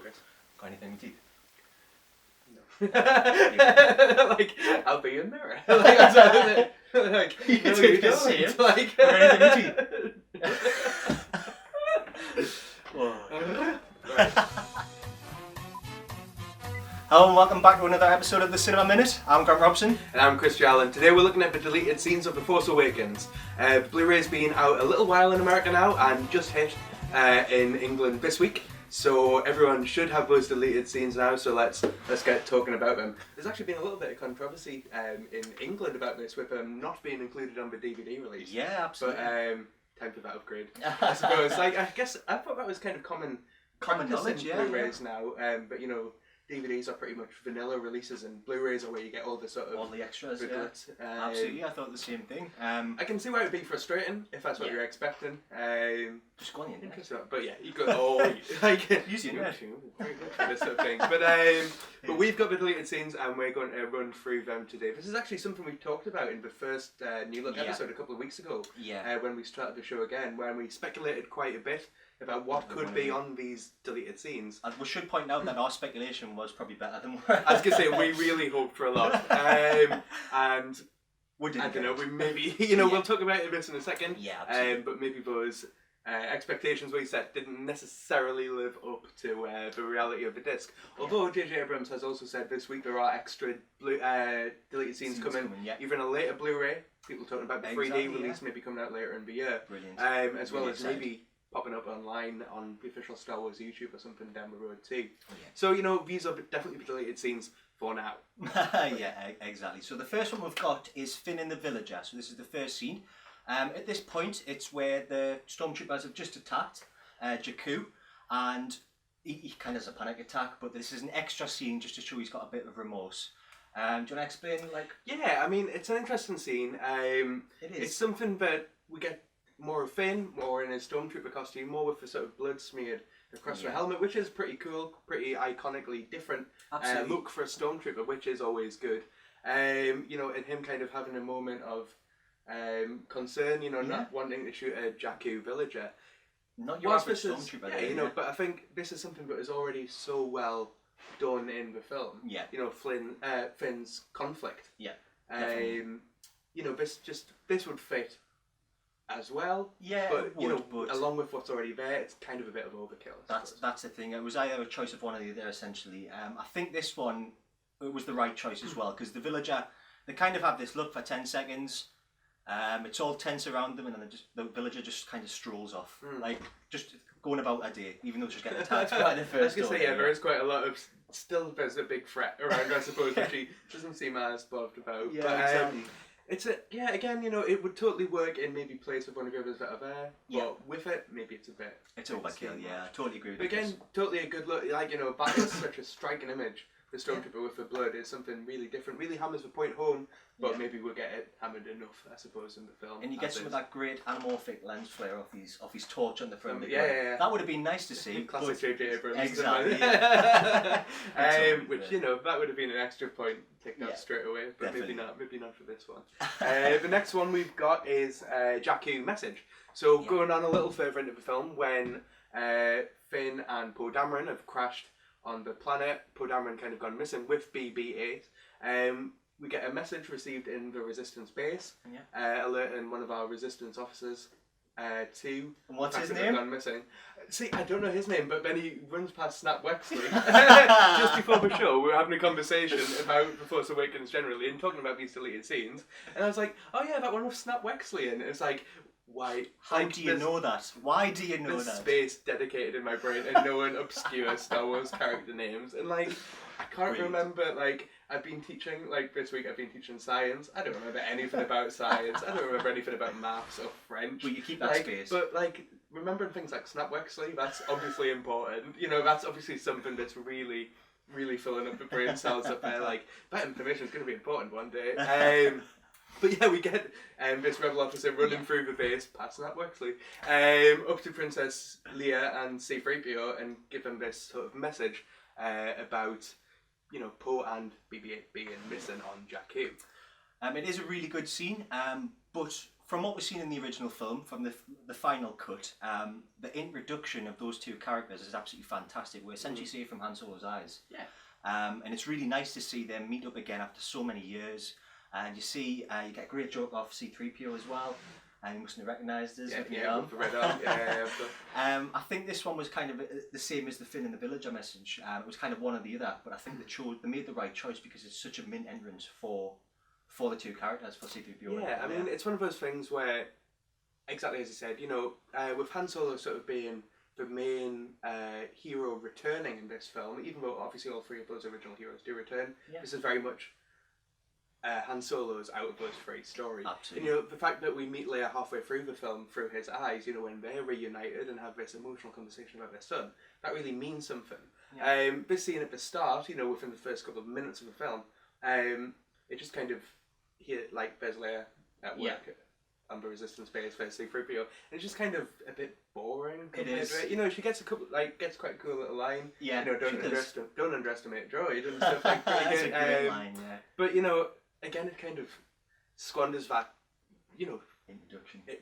focus. Got anything in your teeth? No. Like, I'll be in there. Like, I'm sorry, like, You no, did you the don't. same. Like, Got anything in your teeth? Whoa. Right. Hello and welcome back to another episode of the Cinema Minute. I'm Grant Robson. And I'm Chris Allen. Today we're looking at the deleted scenes of The Force Awakens. Blu-ray's been out a little while in America now and just hit in England this week. So everyone should have those deleted scenes now, so let's get talking about them. There's actually been a little bit of controversy in England about this, with them not being included on the DVD release. Yeah, absolutely. But time for that upgrade, I suppose. Like, I guess I thought that was kind of common knowledge, in yeah. Blu-rays now. But you know, DVDs are pretty much vanilla releases, and Blu-rays are where you get all the sort of all the extras. booklets. Yeah. Absolutely, I thought the same thing. I can see why it would be frustrating if that's what you're expecting. Just go on the internet. Interesting, but yeah, you go like Use the internet. very good for this sort of thing. But we've got the deleted scenes, and we're going to run through them today. This is actually something we talked about in the first New Look episode a couple of weeks ago. Yeah. When we started the show again, when we speculated quite a bit about what could be on these deleted scenes. And we should point out that our speculation was probably better than I was gonna say we really hoped for a lot, and we didn't. I don't know. We maybe we'll talk about this in a second. Yeah, absolutely. But maybe those expectations we set didn't necessarily live up to the reality of the disc. Although J.J. Abrams has also said this week there are extra deleted scenes coming, even a later Blu-ray. People talking about the 3D release maybe coming out later in the year. Brilliant. As well as maybe popping up online on the official Star Wars YouTube or something down the road too. Oh, yeah. So these are definitely the deleted scenes for now. Yeah, exactly. So the first one we've got is Finn and the Villager. So this is the first scene. At this point, it's where the stormtroopers have just attacked Jakku, and he kind of has a panic attack. But this is an extra scene just to show he's got a bit of remorse. Do you want to explain, Yeah, I mean, it's an interesting scene. It is. It's something that we get more of Finn, more in his stormtrooper costume, more with the sort of blood smeared across the helmet, which is pretty cool, pretty iconically different look for a stormtrooper, which is always good. And him kind of having a moment of concern, not wanting to shoot a Jakku villager. Not your average stormtrooper. Yeah, but I think this is something that is already so well done in the film. Yeah. Finn's conflict. Yeah. This would fit as well. Yeah, but along with what's already there, it's kind of a bit of overkill. That's the thing. It was either a choice of one or the other, essentially. I think this one, it was the right choice as well, because the villager, they kind of have this look for 10 seconds. It's all tense around them, and then the villager just kind of strolls off, like just going about a day, even though it's just getting attacked by the first. I was gonna say, there is quite a lot of. Still, there's a big threat around, I suppose, which she doesn't seem as bothered about. Yeah, but, exactly. Again, it would totally work in maybe place with one of the others that are there. Yeah. But with it, maybe it's a bit. It's overkill. Yeah, I totally agree with you. But again, totally a good look. That is such a striking image. The stormtrooper with the blood is something really different. Really hammers the point home, but maybe we'll get it hammered enough, I suppose, in the film. And you get some of that great anamorphic lens flare off his torch on the front. Yeah. That would have been nice to see. Classic J.J. Abrams. Exactly. Which that would have been an extra point ticked up straight away, but maybe not for this one. The next one we've got is Jakku message. So going on a little further into the film, when Finn and Poe Dameron have crashed on the planet, Poe Dameron kind of gone missing with BB-8. We get a message received in the Resistance base, alerting one of our Resistance officers to. And what's his name? Gone missing. See, I don't know his name, but then he runs past Snap Wexley. Just before the show, we were having a conversation about The Force Awakens generally and talking about these deleted scenes, and I was like, oh yeah, that one with Snap Wexley, and it was like, why? How do you know that? Why do you know that? There's space dedicated in my brain and knowing obscure Star Wars character names. And I can't remember, I've been teaching, this week I've been teaching science. I don't remember anything about science. I don't remember anything about maths or French. Well, you keep that space. But, remembering things like Snap Wexley, that's obviously important. That's obviously something that's really, really filling up the brain cells up there. That information is going to be important one day. But yeah, we get this rebel officer running through the base, past Snap Wexley, up to Princess Leia and C-3PO and give them this sort of message about, Poe and BB-8 being missing on Jakku. It is a really good scene, but from what we've seen in the original film, from the final cut, the introduction of those two characters is absolutely fantastic. We're essentially see it from Han Solo's eyes. Yeah. And it's really nice to see them meet up again after so many years. And you see, you get a great joke off C-3PO as well. And you mustn't have recognised us. With the red arm. I think this one was kind of the same as the Finn and the Villager message. It was kind of one or the other, but I think they made the right choice because it's such a mint entrance for the two characters, for C-3PO. Yeah, I mean, it's one of those things where, exactly as you said, you know, with Han Solo sort of being the main hero returning in this film, even though obviously all three of those original heroes do return, this is very much Han Solo's out of those three story. Absolutely. And, you know, the fact that we meet Leia halfway through the film through his eyes, you know, when they're reunited and have this emotional conversation about their son, that really means something. Yeah. This scene at the start, you know, within the first couple of minutes of the film, it just kind of, there's Leia at work on the Resistance base for C-3PO, and it's just kind of a bit boring. It is. You know, she gets gets quite a cool little line. Yeah, you know, don't underestimate droid and stuff like that. That's a great line, yeah. But, you know, again, it kind of squanders that, you know,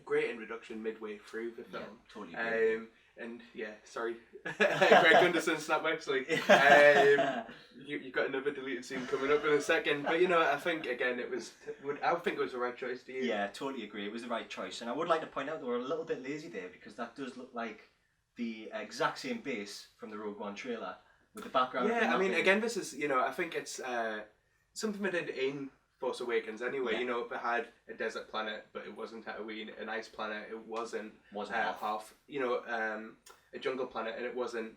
great introduction midway through the film. Yeah, totally agree. And yeah, sorry, Greg Gunderson, Snap Wexley. You've got another deleted scene coming up in a second, but you know, I think again I think it was the right choice. Do you? Yeah, totally agree. It was the right choice, and I would like to point out they were a little bit lazy there because that does look like the exact same base from the Rogue One trailer with the background. Yeah, I mean, again, this is, you know, I think it's something they did in Force Awakens anyway. You know, they had a desert planet, but it wasn't Tatooine. An ice planet, it wasn't half. You know, a jungle planet, and it wasn't,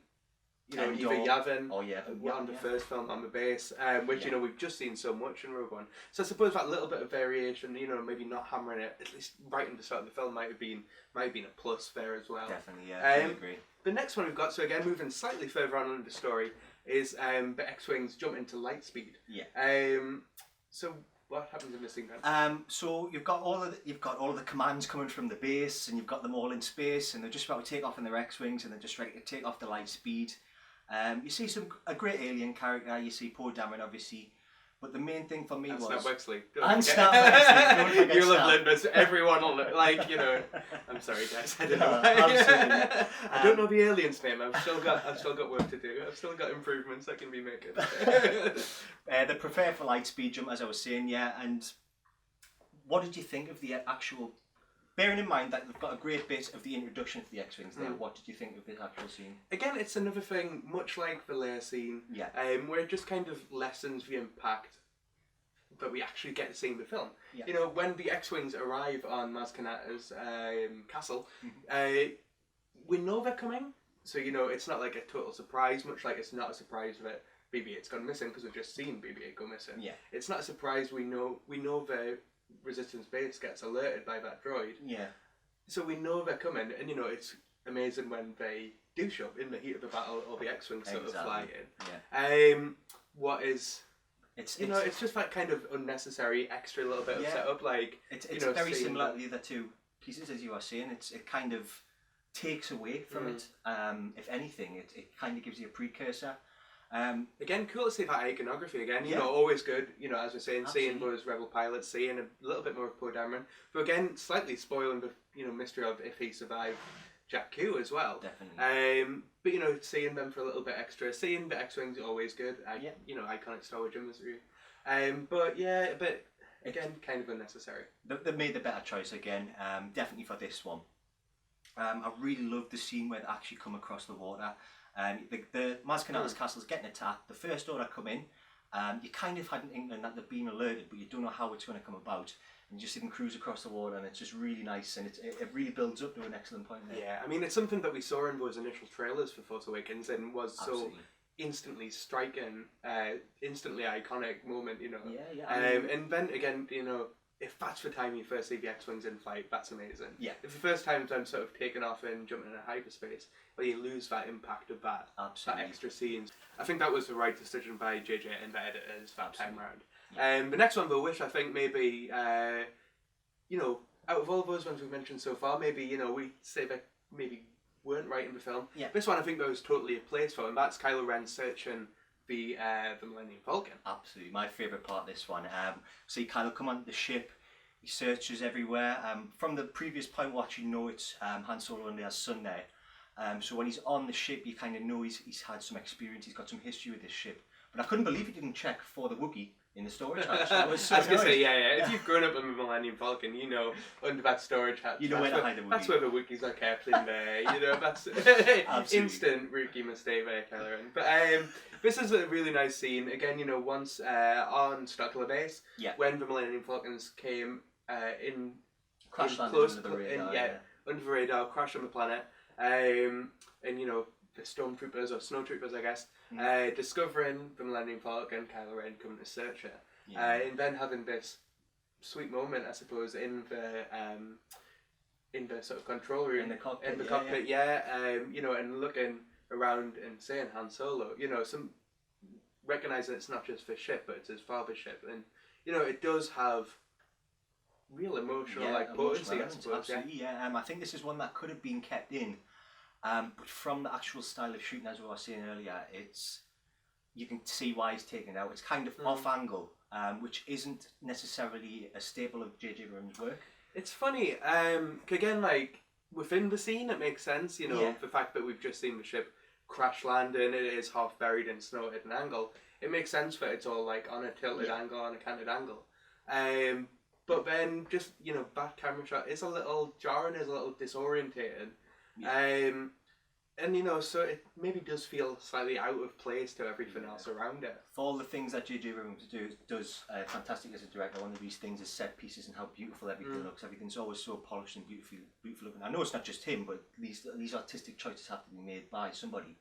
you know, either Yavin on the first film on the base, which you know we've just seen so much in Rogue One. So I suppose that little bit of variation, you know, maybe not hammering it at least right in the start of the film might have been a plus there as well. Definitely, yeah, I agree. The next one we've got, so again moving slightly further on in the story, is the X-wings jump into lightspeed. Yeah. So what happens in this scene then? So you've got all of the commands coming from the base, and you've got them all in space, and they're just about to take off in their X-wings, and they're just ready to take off the light speed. You see a great alien character. You see Poe Dameron, obviously, but the main thing for me was Snap Wexley. Snap Wexley. You'll have learned this. Everyone will know. Like, you know. I'm sorry, guys. I don't know. Absolutely. I don't know the alien's name. I've still got work to do. I've still got improvements I can be making. They prepare for light speed jump, as I was saying, yeah. And what did you think of the actual? Bearing in mind that they've got a great bit of the introduction to the X-wings there, what did you think of this actual scene? Again, it's another thing, much like the Leia scene, where it just kind of lessens the impact that we actually get to see in the film. Yeah. You know, when the X-wings arrive on Maz Kanata's castle, we know they're coming, so you know it's not like a total surprise, much like it's not a surprise that BB-8's gone missing because we've just seen BB-8 go missing. Yeah. It's not a surprise. We know the Resistance base gets alerted by that droid. Yeah. So we know they're coming, and you know it's amazing when they do show up in the heat of the battle, or the X-wings sort of fly in. Yeah. It's just that kind of unnecessary extra little bit of setup. Like it's very similar to the other two pieces, as you are saying. It kind of takes away from it. If anything, it kind of gives you a precursor. Again, cool to see that iconography again. You know, always good. You know, as we're saying, seeing those rebel pilots, seeing a little bit more of Poe Dameron, but again, slightly spoiling the mystery of if he survived Jakku as well. Definitely. But you know, seeing them for a little bit extra, seeing the X-wings always good. You know, iconic Star Wars imagery. But again, kind of unnecessary. They made the better choice again. Definitely for this one. I really loved the scene where they actually come across the water. The Maz Kanata's castle is getting attacked. The First Order come in. You kind of had an inkling that they've been alerted, but you don't know how it's going to come about. And you just see them cruise across the water, and it's just really nice, and it really builds up to an excellent point there. Yeah, I mean, it's something that we saw in those initial trailers for Force Awakens, and was so instantly striking, instantly iconic moment, you know. Yeah. And then again, you know, if that's the time you first see the X-Wings in flight, that's amazing. Yeah. If the first time them sort of taking off and jumping in a hyperspace, well, you lose that impact of that extra scenes. I think that was the right decision by JJ and the editors that time round. Yeah. The next one though, which I think maybe, you know, out of all those ones we've mentioned so far, maybe, you know, we say that maybe weren't right in the film. Yeah. This one I think there was totally a place for, and that's Kylo Ren searching the Millennium Falcon. Absolutely, my favourite part of this one. See Kylo come onto the ship, He searches everywhere. From the previous point watch, you know it's Han Solo and Leia's son there. So when he's on the ship, you kind of know he's had some experience, he's got some history with this ship. But I couldn't believe he didn't check for the Wookiee in the storage hatch. I was going to say, yeah. If you've grown up on the Millennium Falcon, you know under that storage hatch, you know where to hide the Wookiee. That's where the Wookiees are kept in there. You know, that's instant rookie mistake there, Kylo Ren. But this is a really nice scene. Again, you know, once on Stockler Base, when the Millennium Falcons came in crash landed close under the radar, under the radar, crashed on the planet, and you know, the stormtroopers or snowtroopers, I guess, discovering the Millennium Falcon, Kylo Ren coming to search it, and then having this sweet moment, I suppose, in the sort of control room, in the cockpit, you know, and looking around and saying Han Solo, you know, recognizing it's not just his ship, but it's his father's ship, and you know, it does have real emotional potency, I suppose. Absolutely, I think this is one that could have been kept in. But from the actual style of shooting, as we were saying earlier, you can see why he's taken it out. It's kind of off angle, which isn't necessarily a staple of J.J. Abrams' work. It's funny, again, like, within the scene it makes sense, you know, the fact that we've just seen the ship crash land and it is half buried in snow at an angle. It makes sense that it's all like on a tilted angle, on a canted angle. But then just, you know, back camera shot is a little jarring, is a little disorientating. And you know, so it maybe does feel slightly out of place to everything else around it. For all the things that J.J. Abrams does fantastic as a director, one of these things is set pieces and how beautiful everything looks. Everything's always so polished and beautiful looking. I know it's not just him, but these artistic choices have to be made by somebody.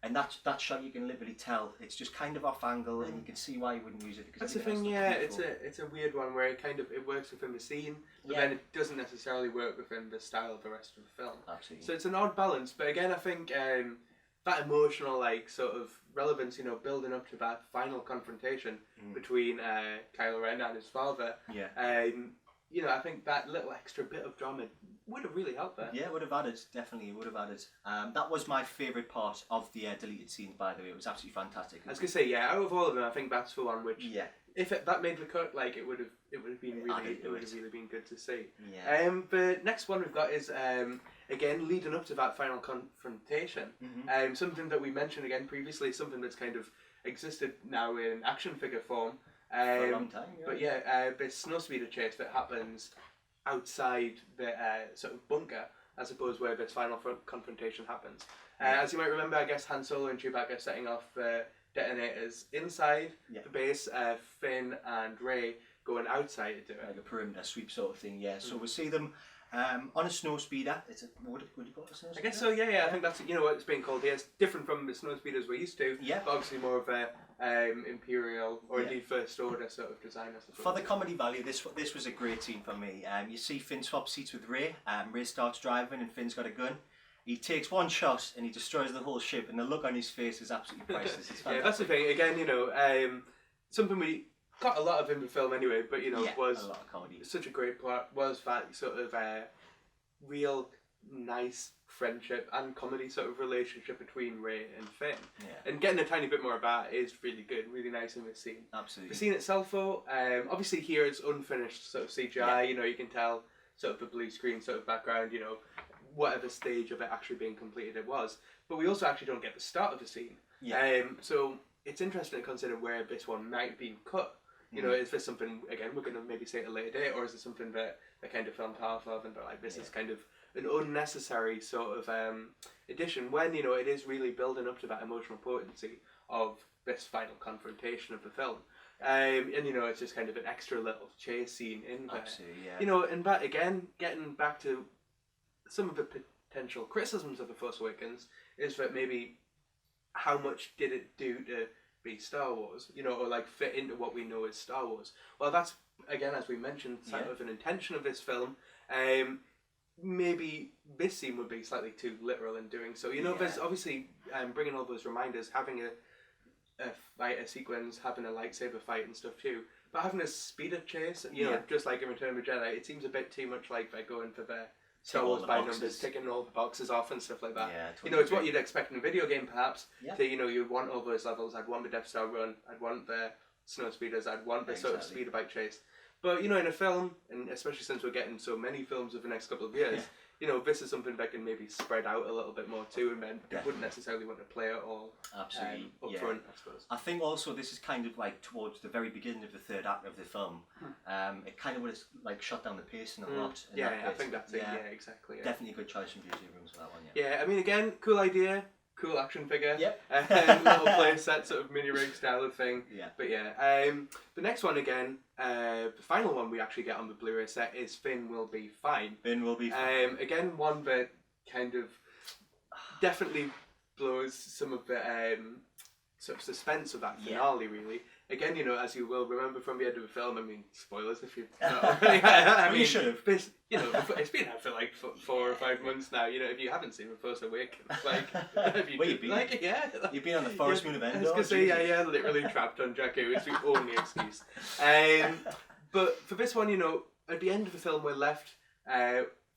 And that shot, you can literally tell it's just kind of off angle, and you can see why you wouldn't use it. Because that's the thing, it's a weird one where it works within the scene, but then it doesn't necessarily work within the style of the rest of the film. Absolutely. So it's an odd balance, but again, I think that emotional sort of relevance, you know, building up to that final confrontation between Kylo Ren and his father. You know, I think that little extra bit of drama would have really helped there. Yeah, it would have added, definitely, it would have added. That was my favourite part of the deleted scenes, by the way. It was absolutely fantastic. I was going to say, out of all of them, I think that's the one which, if that made the cut, like, it would have been really been good to see. The next one we've got is, again, leading up to that final confrontation. Something that we mentioned again previously, something that's kind of existed now in action figure form. For a long time, But this snowspeeder chase that happens outside the sort of bunker, I suppose, where this final confrontation happens. As you might remember, I guess Han Solo and Chewbacca setting off detonators inside the base, Finn and Rey going outside to do it. Like a perimeter sweep sort of thing, So we see them on a snowspeeder. What do you call it, a snowspeeder? I guess so, I think that's, you know, what it's being called here. It's different from the snowspeeders we're used to, but obviously more of a Imperial or indeed First Order sort of design, I suppose. For the comedy value, this was a great scene for me. You see Finn swap seats with Rey. Rey starts driving and Finn's got a gun. He takes one shot and he destroys the whole ship, and the look on his face is absolutely priceless. It's fantastic. That's the thing. Again, you know, something we got a lot of in the film anyway, but you know, was a lot of comedy. Such a great part was that sort of real nice friendship and comedy sort of relationship between Rey and Finn. And getting a tiny bit more of that is really good, really nice in this scene. Absolutely. The scene itself though, obviously here it's unfinished sort of CGI, you know, you can tell sort of the blue screen sort of background, you know, whatever stage of it actually being completed it was. But we also actually don't get the start of the scene. So it's interesting to consider where this one might have been cut. You know, is this something, again, we're going to maybe say at a later date, or is it something that they kind of filmed half of and they're like, this is kind of an unnecessary sort of addition, when, you know, it is really building up to that emotional potency of this final confrontation of the film. And, you know, it's just kind of an extra little chase scene in there. Absolutely, You know, and that, again, getting back to some of the potential criticisms of The Force Awakens, is that maybe how much did it do to be Star Wars, you know, or like fit into what we know as Star Wars. Well, that's, again, as we mentioned, sort of an intention of this film. Maybe this scene would be slightly too literal in doing so. You know, there's obviously bringing all those reminders, having a fight, a sequence, having a lightsaber fight and stuff too. But having a speeder chase, you know, just like in Return of the Jedi, it seems a bit too much like they're going for the Star Wars by numbers, ticking all the boxes off and stuff like that. You know, it's what you'd expect in a video game, perhaps. To, you know, you'd want all those levels. I'd want the Death Star run. I'd want the snow speeders. I'd want the sort of speeder bike chase. But in a film, and especially since we're getting so many films over the next couple of years, this is something that can maybe spread out a little bit more too, and then they wouldn't necessarily want to play it all up front, I suppose. I think also this is kind of like towards the very beginning of the third act of the film. It kind of would have like shut down the pacing a lot. I think that's it. Yeah, exactly. Yeah. Definitely a good choice from J.J. Abrams for that one. Yeah, I mean, again, cool idea. Cool action figure. Yep. Little play set, sort of mini rig style of thing. Yeah. But the next one again, the final one we actually get on the Blu-ray set is Finn Will Be Fine. Finn Will Be Fine. Again, one that kind of definitely blows some of the sort of suspense of that finale, really. Again, as you will remember from the end of the film, I mean, spoilers if you've not already. I mean, you should have. It's been out for like 4 or 5 months now. If you haven't seen The Force Awakens, like, have you? Where you been? Like, You've been on the forest moon of Endor. I was gonna say, literally trapped on Jakku. It's the only excuse. But for this one, at the end of the film, we're left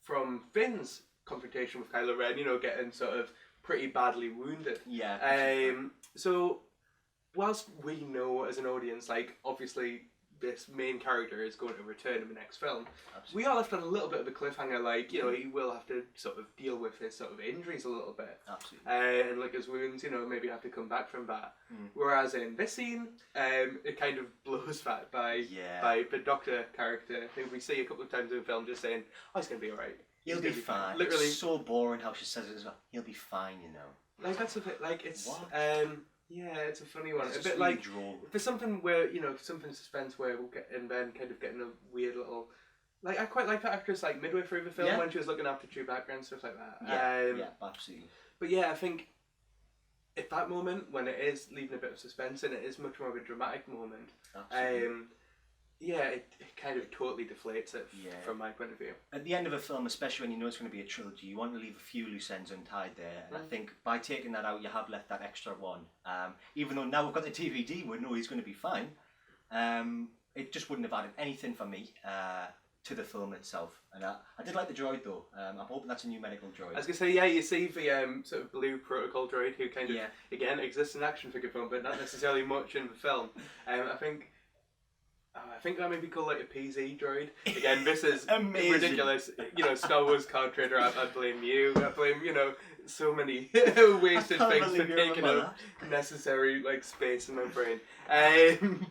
from Finn's confrontation with Kylo Ren. Getting sort of pretty badly wounded. Yeah. So, whilst we know as an audience, like, obviously this main character is going to return in the next film, we are left on a little bit of a cliffhanger, like, he will have to sort of deal with his sort of injuries a little bit. Absolutely. And like his wounds, maybe have to come back from that. Whereas in this scene, it kind of blows that by the Doctor character, who we see a couple of times in the film just saying, oh, he's going to be alright. He'll be fine. Literally. It's so boring how she says it as well. He'll be fine, Like, that's a bit, like, it's... What? Yeah, it's a funny one. It's a bit really like droll. there's something where something suspense where we'll get and then kind of getting a weird little. Like, I quite like that actress like midway through the film when she was looking after Chewbacca and stuff like that. Yeah, absolutely. But yeah, I think at that moment when it is leaving a bit of suspense and it is much more of a dramatic moment. Absolutely. It kind of totally deflates it from my point of view. At the end of a film, especially when you know it's going to be a trilogy, you want to leave a few loose ends untied there. And I think by taking that out, you have left that extra one. Even though now we've got the DVD, we know he's going to be fine. It just wouldn't have added anything for me to the film itself. And I did like the droid though. I'm hoping that's a new medical droid. I was going to say, you see the sort of blue protocol droid who kind of, again, exists in action figure film, but not necessarily much in the film. I think that may be called like a PZ droid. Again, this is ridiculous. Star Wars card trader, I blame you. I blame, so many wasted things for taking up necessary like space in my brain.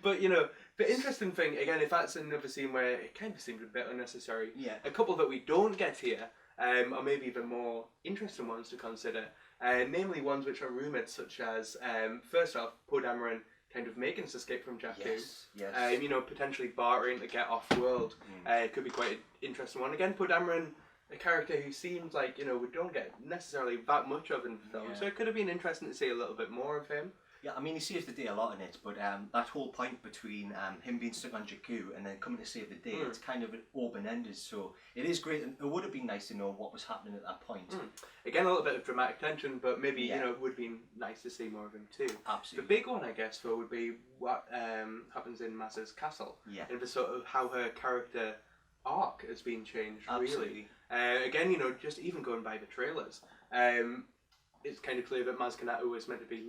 But the interesting thing, again, if that's another scene where it kind of seemed a bit unnecessary, a couple that we don't get here, or maybe even more interesting ones to consider, namely ones which are rumoured, such as, first off, Poe Dameron kind of making his escape from Jakku. Yes. Potentially bartering to get off world. It could be quite an interesting one. Again, Poe Dameron, a character who seems like, we don't get necessarily that much of in the film, so it could have been interesting to see a little bit more of him. Yeah, I mean, he saves the day a lot in it, but that whole point between him being stuck on Jakku and then coming to save the day, it's kind of open-ended, so it is great, and it would have been nice to know what was happening at that point. Again, a little bit of dramatic tension, but maybe, it would have been nice to see more of him too. Absolutely. The big one, I guess, though, would be what happens in Maz's castle, and the sort of how her character arc has been changed, really. Again, just even going by the trailers, it's kind of clear that Maz Kanata was meant to be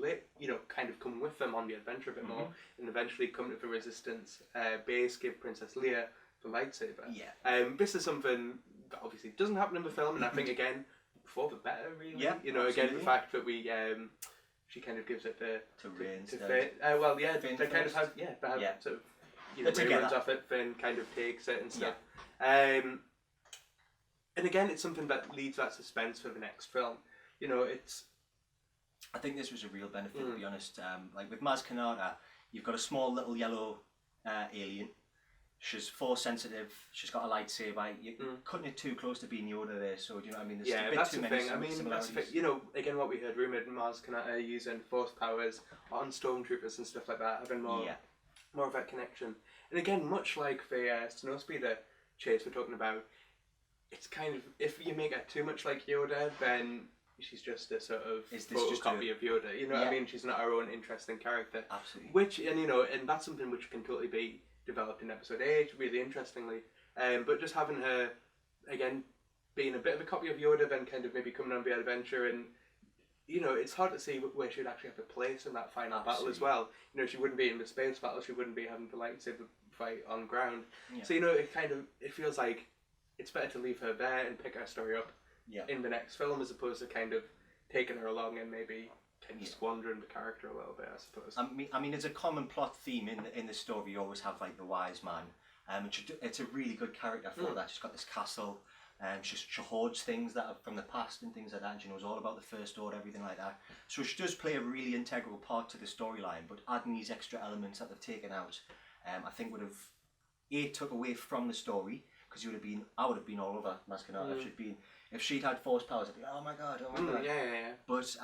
kind of come with them on the adventure a bit more, and eventually come to the Resistance base, give Princess Leia the lightsaber. This is something that obviously doesn't happen in the film, and I think again, before the better, really. Again, the fact that we she kind of gives it to Ray to Finn. They kind of have sort of Ray runs off it, Finn kind of takes it and stuff. And again, it's something that leads that suspense for the next film. I think this was a real benefit, to be honest. Like with Maz Kanata, you've got a small little yellow alien. She's force sensitive. She's got a lightsaber. You're cutting it too close to being Yoda there. So do you know what I mean? There's a bit that's too the many thing. I mean, that's similarities. the thing. Again, what we heard rumoured, Maz Kanata using force powers on stormtroopers and stuff like that, having more of that connection. And again, much like the Snowspeeder chase we're talking about, it's kind of, if you make it too much like Yoda, then she's just a sort of photocopy of Yoda. You know what I mean? She's not her own interesting character. Absolutely. Which, and that's something which can totally be developed in episode 8, really interestingly. But just having her, again, being a bit of a copy of Yoda, then kind of maybe coming on the adventure, and, it's hard to see where she'd actually have a place in that final battle as well. She wouldn't be in the space battle, she wouldn't be having the lightsaber fight on ground. Yeah. So, you know, it feels like it's better to leave her there and pick her story up in the next film, as opposed to kind of taking her along and maybe kind of squandering the character a little bit, I suppose. I mean, it's a common plot theme in the story. You always have like the wise man. It's a really good character for that. She's got this castle. She hoards things that are from the past and things like that. And she knows all about the First Order, everything like that. So she does play a really integral part to the storyline. But adding these extra elements that they've taken out, I think would have took away from the story, because I would have been all over Mascanata if she'd had Force powers. I'd be oh my god. Yeah. But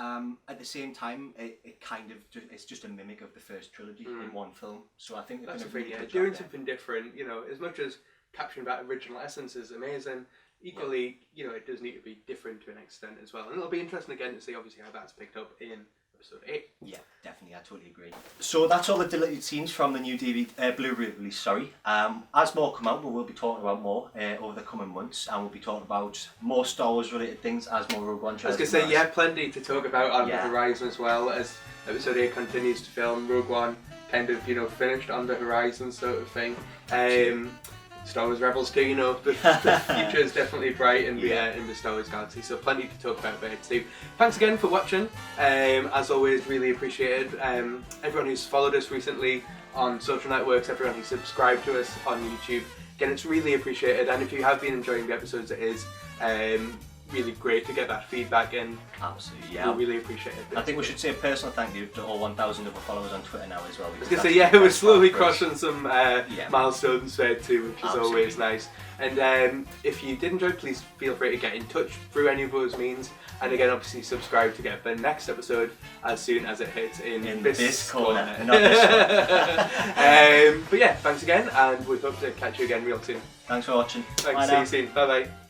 at the same time, it's just a mimic of the first trilogy in one film. So I think that's really doing something different. You know, as much as capturing that original essence is amazing, equally, you know, it does need to be different to an extent as well. And it'll be interesting again to see obviously how that's picked up in episode 8. Yeah, definitely, I totally agree. So that's all the deleted scenes from the new Blu-ray release, sorry. As more come out, we will be talking about more over the coming months, and we'll be talking about more Star Wars related things as more Rogue One I was going to say, plenty to talk about on the horizon as well, as episode 8 continues to film. Rogue One kind of, you know, finished on the horizon sort of thing. Star Wars Rebels 2, you know, the future is definitely bright in the Star Wars galaxy, so plenty to talk about there too. Thanks again for watching. As always, really appreciated. Everyone who's followed us recently on social networks, everyone who's subscribed to us on YouTube, again, it's really appreciated. And if you have been enjoying the episodes, it is really great to get that feedback in. Absolutely, yeah. We really appreciate it. I think we should say a personal thank you to all 1,000 of our followers on Twitter now as well. I was going to say, we're slowly crossing some milestones there too, which is always nice. And if you did enjoy, please feel free to get in touch through any of those means. And again, obviously subscribe to get the next episode as soon as it hits in this corner. Not this one. But yeah, thanks again, and we hope to catch you again real soon. Thanks for watching. Thanks, see you soon. Bye bye.